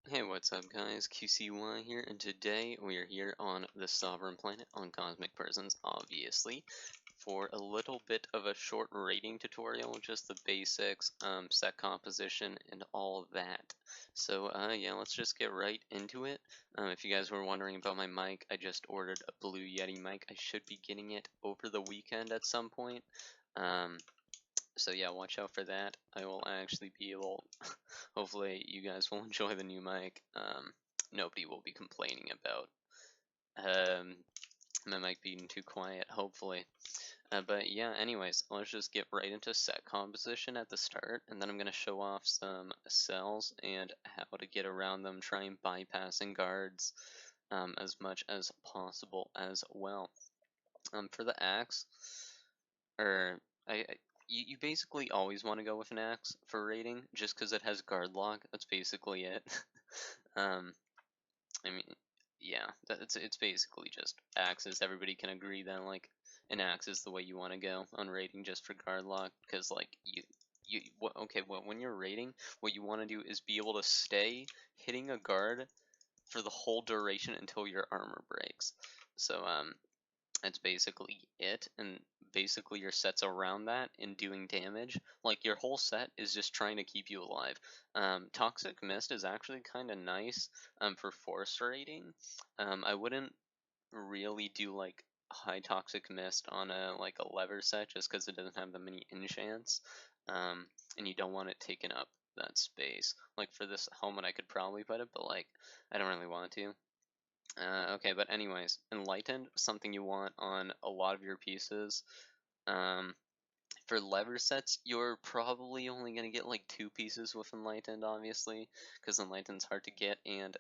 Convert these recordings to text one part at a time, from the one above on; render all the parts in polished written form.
Hey, what's up guys? QCY here, and today we are here on the Sovereign Planet on Cosmic Prisons, obviously, for a little bit of a short rating tutorial, just the basics, set composition, and all of that. So, yeah, let's just get right into it. If you guys were wondering about my mic, I just ordered a Blue Yeti mic. I should be getting it over the weekend at some point. So yeah, watch out for that. I will actually be able, hopefully you guys will enjoy the new mic. Nobody will be complaining about my mic being too quiet, hopefully. But yeah, anyways, let's just get right into set composition at the start, and then I'm going to show off some cells and how to get around them, trying bypassing guards as much as possible as well. For the axe, or you basically always want to go with an axe for raiding, just because it has guard lock. That's basically it. um, I mean, yeah, it's basically just axes. Everybody can agree that like an axe is the way you want to go on raiding, just for guard lock, because like when you're raiding, what you want to do is be able to stay hitting a guard for the whole duration until your armor breaks. So that's basically it, and basically your set's around that and doing damage. Like your whole set is just trying to keep you alive. Toxic Mist is actually kind of nice for force rating. I wouldn't really do like high Toxic Mist on a lever set just because it doesn't have that many enchants, and you don't want it taking up that space. Like for this helmet, I could probably put it, but like I don't really want to. Okay, but anyways, Enlightened, something you want on a lot of your pieces. Um, for lever sets, you're probably only going to get like 2 pieces with Enlightened, obviously, because Enlightened's hard to get, and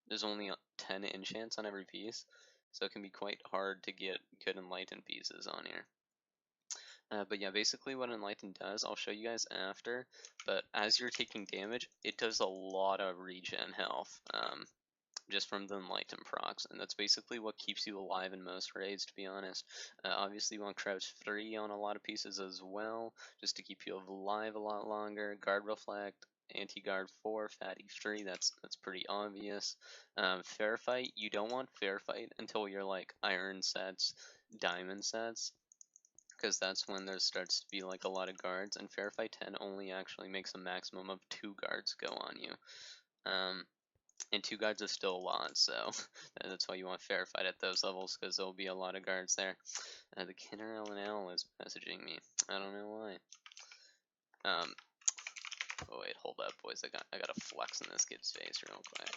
there's only 10 enchants on every piece, so it can be quite hard to get good Enlightened pieces on here. But yeah, basically what Enlightened does, I'll show you guys after, but as you're taking damage, it does a lot of regen health. Just from the Enlightened procs, and that's basically what keeps you alive in most raids, to be honest. Obviously you want Crouch 3 on a lot of pieces as well, just to keep you alive a lot longer. Guard Reflect, Anti-Guard 4, Fatty 3, that's pretty obvious. Fair Fight, you don't want Fair Fight until you're like Iron sets, Diamond sets, because that's when there starts to be like a lot of guards, and Fair Fight 10 only actually makes a maximum of 2 guards go on you. And 2 guards is still a lot, so that's why you want fair fight at those levels, because there'll be a lot of guards there. The Kinner LNL is messaging me. I don't know why. Oh wait, hold up, boys. I gotta flex in this kid's face real quick.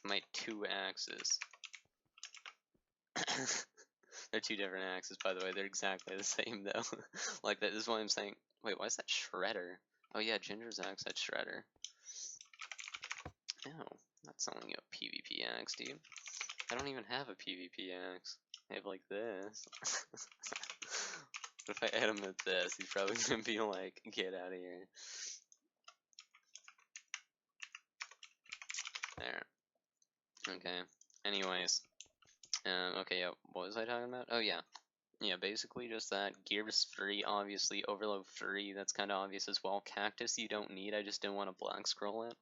My 2 axes. They're 2 different axes, by the way. They're exactly the same, though. Like, that is why I'm saying... Wait, why is that Shredder? Oh yeah, Ginger's axe had Shredder. No, I'm not selling you a PvP axe, dude. I don't even have a PvP axe. I have like this. But if I add him with this, he's probably gonna be like, get out of here. There. Okay. Anyways. Okay, yeah, what was I talking about? Oh, yeah. Yeah, basically just that. Gears 3, obviously. Overload 3, that's kind of obvious as well. Cactus, you don't need. I just didn't want to black scroll it.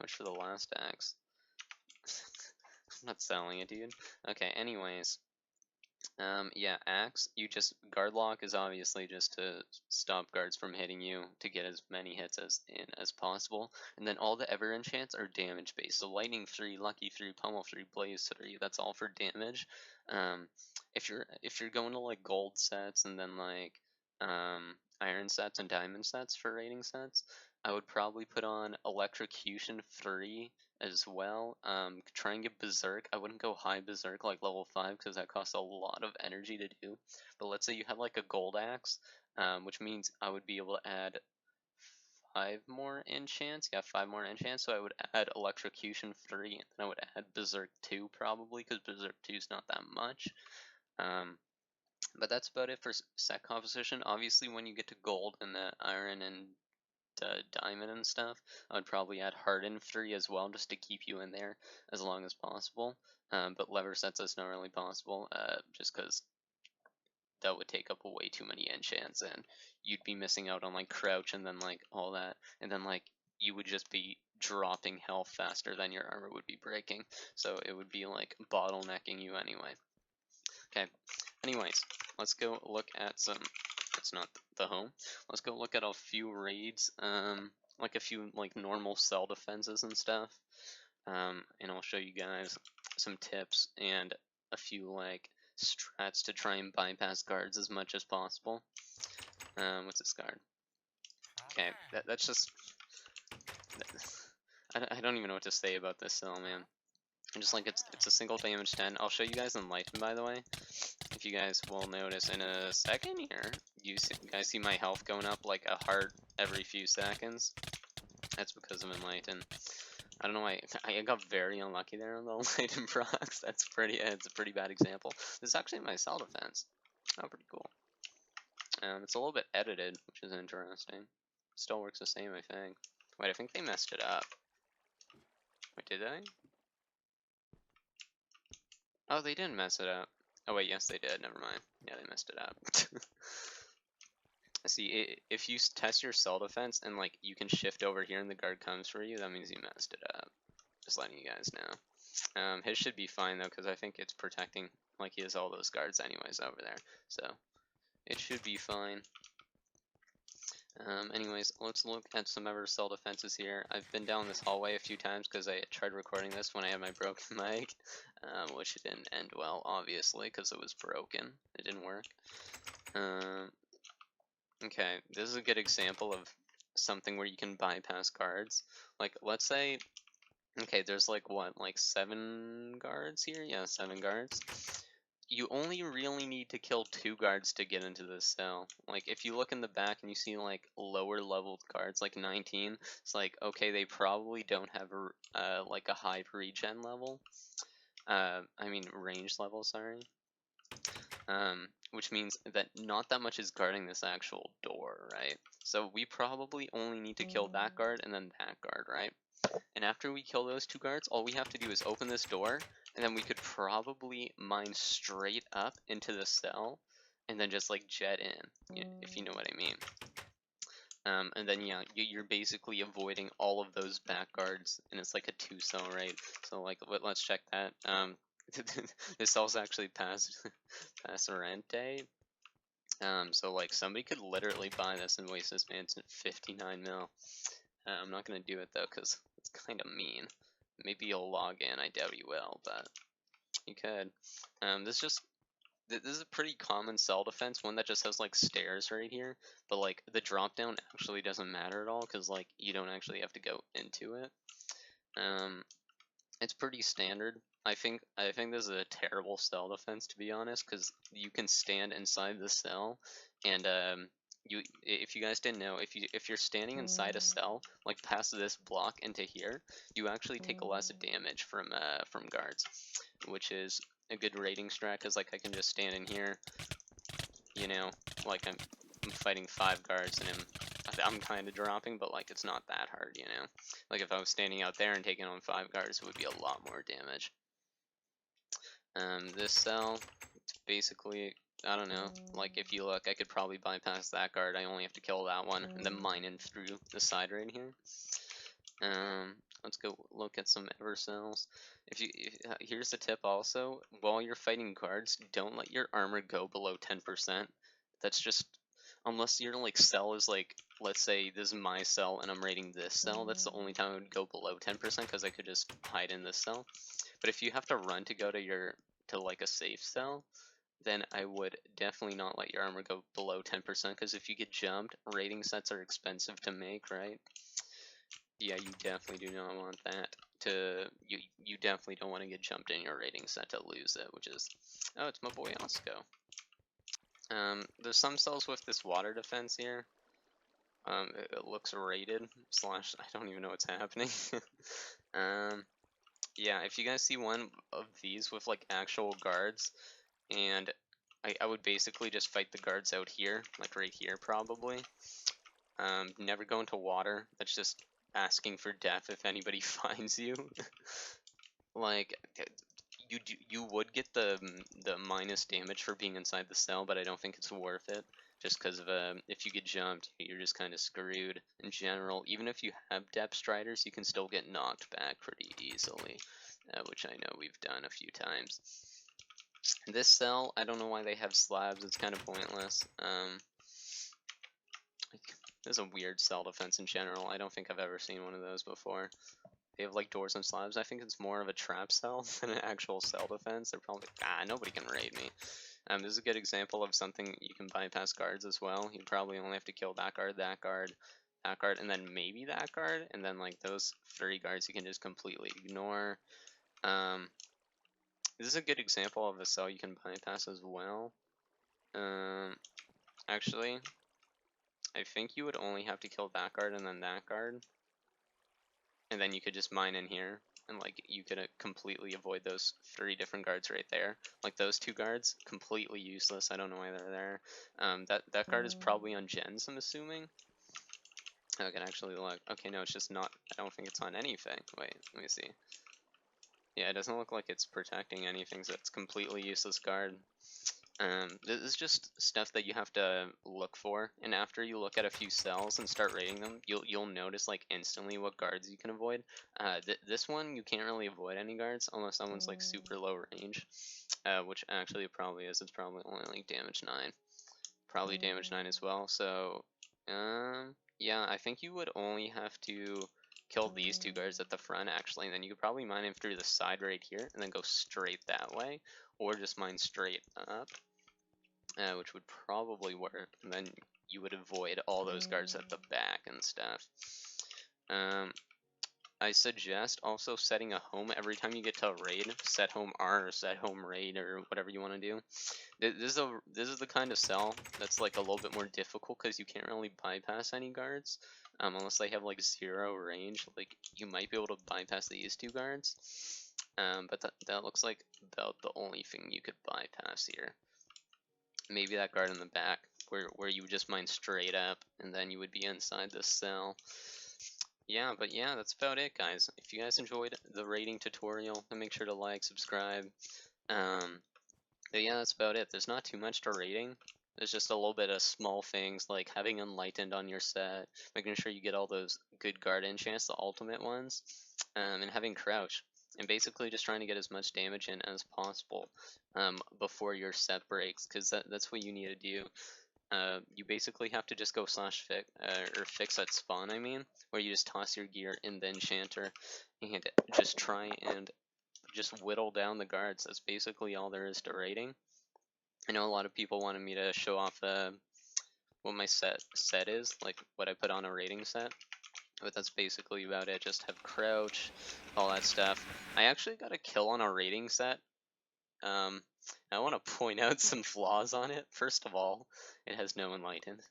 Which for the last axe. I'm not selling it, dude. Okay, anyways. Yeah, axe, you just, guard lock is obviously just to stop guards from hitting you, to get as many hits as possible, and then all the ever enchants are damage based, so lightning 3, lucky 3, pummel 3, blaze 3, that's all for damage. If you're going to like gold sets and then like iron sets and diamond sets for rating sets, I would probably put on electrocution 3 as well. Try and get Berserk. I wouldn't go high Berserk like level 5 because that costs a lot of energy to do. But let's say you have like a gold axe, which means I would be able to add 5 more enchants. Yeah, 5 more enchants. So I would add Electrocution 3, and then I would add Berserk 2 probably, because Berserk 2 is not that much. But that's about it for set composition. Obviously, when you get to gold and the iron and diamond and stuff, I would probably add harden 3 as well, just to keep you in there as long as possible. But lever sets is not really possible, just because that would take up way too many enchants, and you'd be missing out on like crouch and then like all that, and then like just be dropping health faster than your armor would be breaking. So it would be like bottlenecking you anyway. Okay, anyways, let's go look at some, it's not the home, let's go look at a few raids, like a few like normal cell defenses and stuff, and I'll show you guys some tips and a few like strats to try and bypass guards as much as possible. What's this guard? Okay, that's just, I don't even know what to say about this cell, man. And just like it's a single damage 10. I'll show you guys Enlighten, by the way. If you guys will notice in a second here, you guys see my health going up like a heart every few seconds. That's because of Enlighten. I don't know why I got very unlucky there on the Enlighten procs. It's a pretty bad example. This is actually my cell defense. Oh, pretty cool. It's a little bit edited, which is interesting. Still works the same, I think. Wait, I think they messed it up. Wait, did they? Oh, they didn't mess it up. Oh wait, yes they did, never mind. Yeah, they messed it up. See, if you test your cell defense and like you can shift over here and the guard comes for you, that means you messed it up. Just letting you guys know. His should be fine though, because I think it's protecting, like he has all those guards anyways over there. So, it should be fine. Anyways, let's look at some Ebersole defenses here. I've been down this hallway a few times because I tried recording this when I had my broken mic, which didn't end well, obviously, because it was broken. It didn't work. Okay, this is a good example of something where you can bypass guards. Like, let's say, okay, there's like what, like 7 guards here? Yeah, 7 guards. You only really need to kill 2 guards to get into this cell. Like, if you look in the back and you see, like, lower leveled guards, like 19, it's like, okay, they probably don't have, like, a high regen level. I mean, range level, sorry. Which means that not that much is guarding this actual door, right? So we probably only need to kill that guard and then that guard, right? And after we kill those 2 guards, all we have to do is open this door, and then we could probably mine straight up into the cell, and then just like jet in, if you know what I mean. And then yeah, you're basically avoiding all of those back guards, and it's like a 2 cell raid. So like, let's check that. This cell's actually past rent date. So like somebody could literally buy this and waste this man's 59 mil. I'm not gonna do it though, cause it's kind of mean. Maybe you'll log in. I doubt you will, but you could. This is a pretty common cell defense, one that just has like stairs right here, but like the drop down actually doesn't matter at all, cause like you don't actually have to go into it. It's pretty standard. I think this is a terrible cell defense, to be honest, because you can stand inside the cell, and if you guys didn't know, if you're standing inside a cell, like past this block into here, you actually take less damage from guards, which is a good rating strat, because like I can just stand in here, you know, like I'm fighting 5 guards and I'm kind of dropping, but like it's not that hard, you know. Like if I was standing out there and taking on 5 guards, it would be a lot more damage. This cell, it's basically, I don't know, like if you look, I could probably bypass that guard. I only have to kill that one and then mine in through the side right here. Let's go look at some Eversoles. Here's the tip also, while you're fighting guards, don't let your armor go below 10%. That's just, unless your like cell is like, let's say this is my cell and I'm raiding this cell, that's the only time I would go below 10%, because I could just hide in this cell. But if you have to run to go to like a safe cell, then I would definitely not let your armor go below 10%, because if you get jumped, raiding sets are expensive to make, right? Yeah, you definitely do not want that. You definitely don't want to get jumped in your raiding set to lose it, which is, oh, it's my boy Osco. There's some cells with this water defense here. It looks rated, / I don't even know what's happening. Yeah, if you guys see one of these with like actual guards, and I would basically just fight the guards out here, like right here probably. Never go into water. That's just asking for death if anybody finds you. Like, you would get the minus damage for being inside the cell, but I don't think it's worth it. just because of if you get jumped, you're just kind of screwed in general. Even if you have depth striders, you can still get knocked back pretty easily, which I know we've done a few times. This cell, I don't know why they have slabs. It's kind of pointless. This is a weird cell defense in general. I don't think I've ever seen one of those before. They have like doors and slabs. I think it's more of a trap cell than an actual cell defense. They're probably nobody can raid me. This is a good example of something you can bypass guards as well. You probably only have to kill that guard, that guard, that guard, and then maybe that guard, and then like those 3 guards you can just completely ignore. This is a good example of a cell you can bypass as well. Actually, I think you would only have to kill that guard and then that guard, and then you could just mine in here, and like you could completely avoid those 3 different guards right there. Like those 2 guards, completely useless. I don't know why they're there. That guard is probably on gens, I'm assuming. I can actually look. Okay, no, it's just not. I don't think it's on anything. Wait, let me see. Yeah, it doesn't look like it's protecting anything, so it's completely useless guard. This is just stuff that you have to look for, and after you look at a few cells and start rating them, you'll notice like instantly what guards you can avoid. This one you can't really avoid any guards unless someone's like super low range, which actually it probably is. It's probably only like damage 9, probably damage 9 as well. So, yeah, I think you would only have to kill these 2 guards at the front actually, and then you could probably mine him through the side right here, and then go straight that way, or just mine straight up. Which would probably work, and then you would avoid all those guards at the back and stuff. I suggest also setting a home every time you get to a raid. Set home R or set home raid or whatever you want to do. This is the kind of cell that's like a little bit more difficult because you can't really bypass any guards unless they have like 0 range. Like you might be able to bypass these 2 guards, but that looks like about the only thing you could bypass here. Maybe that guard in the back, where you would just mine straight up, and then you would be inside this cell. Yeah, but yeah, that's about it, guys. If you guys enjoyed the raiding tutorial, then make sure to like, subscribe. But yeah, that's about it. There's not too much to raiding. There's just a little bit of small things, like having Enlightened on your set, making sure you get all those good guard enchants, the ultimate ones, and having Crouch. And basically just trying to get as much damage in as possible before your set breaks, because that's what you need to do. You basically have to just go slash fix, or fix at spawn, I mean, where you just toss your gear in the enchanter, and just try and just whittle down the guards. That's basically all there is to raiding. I know a lot of people wanted me to show off what my set is, like what I put on a raiding set. But that's basically about it. Just have crouch, all that stuff. I actually got a kill on a raiding set. I want to point out some flaws on it. First of all, it has no Enlightened.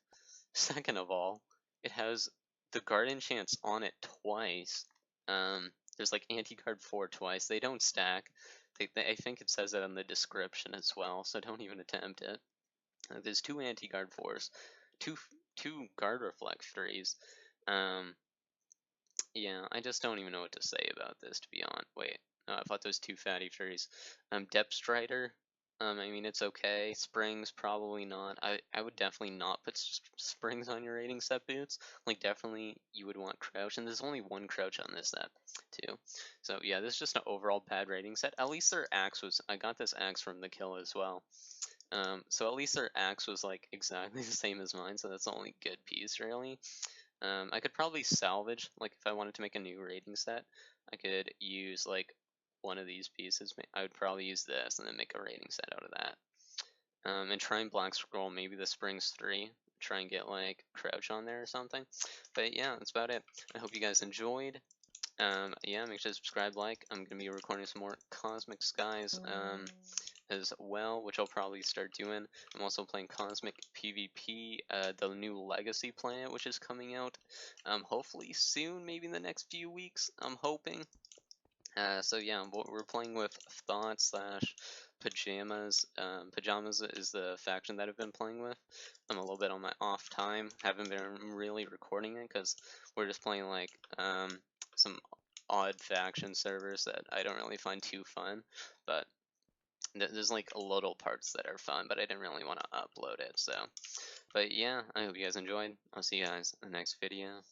Second of all, it has the guard enchants on it twice. There's like anti-guard 4 twice. They don't stack. I think it says it in the description as well, so don't even attempt it. There's 2 anti-guard 4s, two guard reflect 3s. Yeah, I just don't even know what to say about this, to be honest. Wait, no, I thought those 2 fatty 3s. Depth Strider, I mean, it's okay. Springs, probably not. I would definitely not put springs on your rating set boots. Like, definitely you would want crouch, and there's only 1 crouch on this set, too. So, yeah, this is just an overall bad rating set. At least their axe was, I got this axe from the kill as well. So at least their axe was, like, exactly the same as mine, so that's the only good piece, really. I could probably salvage, like, if I wanted to make a new rating set, I could use, like, one of these pieces. I would probably use this and then make a rating set out of that. And try and black scroll maybe the springs 3. Try and get like crouch on there or something. But yeah, that's about it. I hope you guys enjoyed. Yeah, make sure to subscribe, like. I'm gonna be recording some more Cosmic Skies as well, which I'll probably start doing. I'm also playing Cosmic PvP, the new Legacy planet, which is coming out hopefully soon, maybe in the next few weeks. I'm hoping. So yeah, we're playing with Thought slash Pajamas. Pajamas is the faction that I've been playing with. I'm a little bit on my off time. Haven't been really recording it because we're just playing like some odd faction servers that I don't really find too fun. But There's like little parts that are fun, but I didn't really want to upload it. So, but yeah, I hope you guys enjoyed. I'll see you guys in the next video.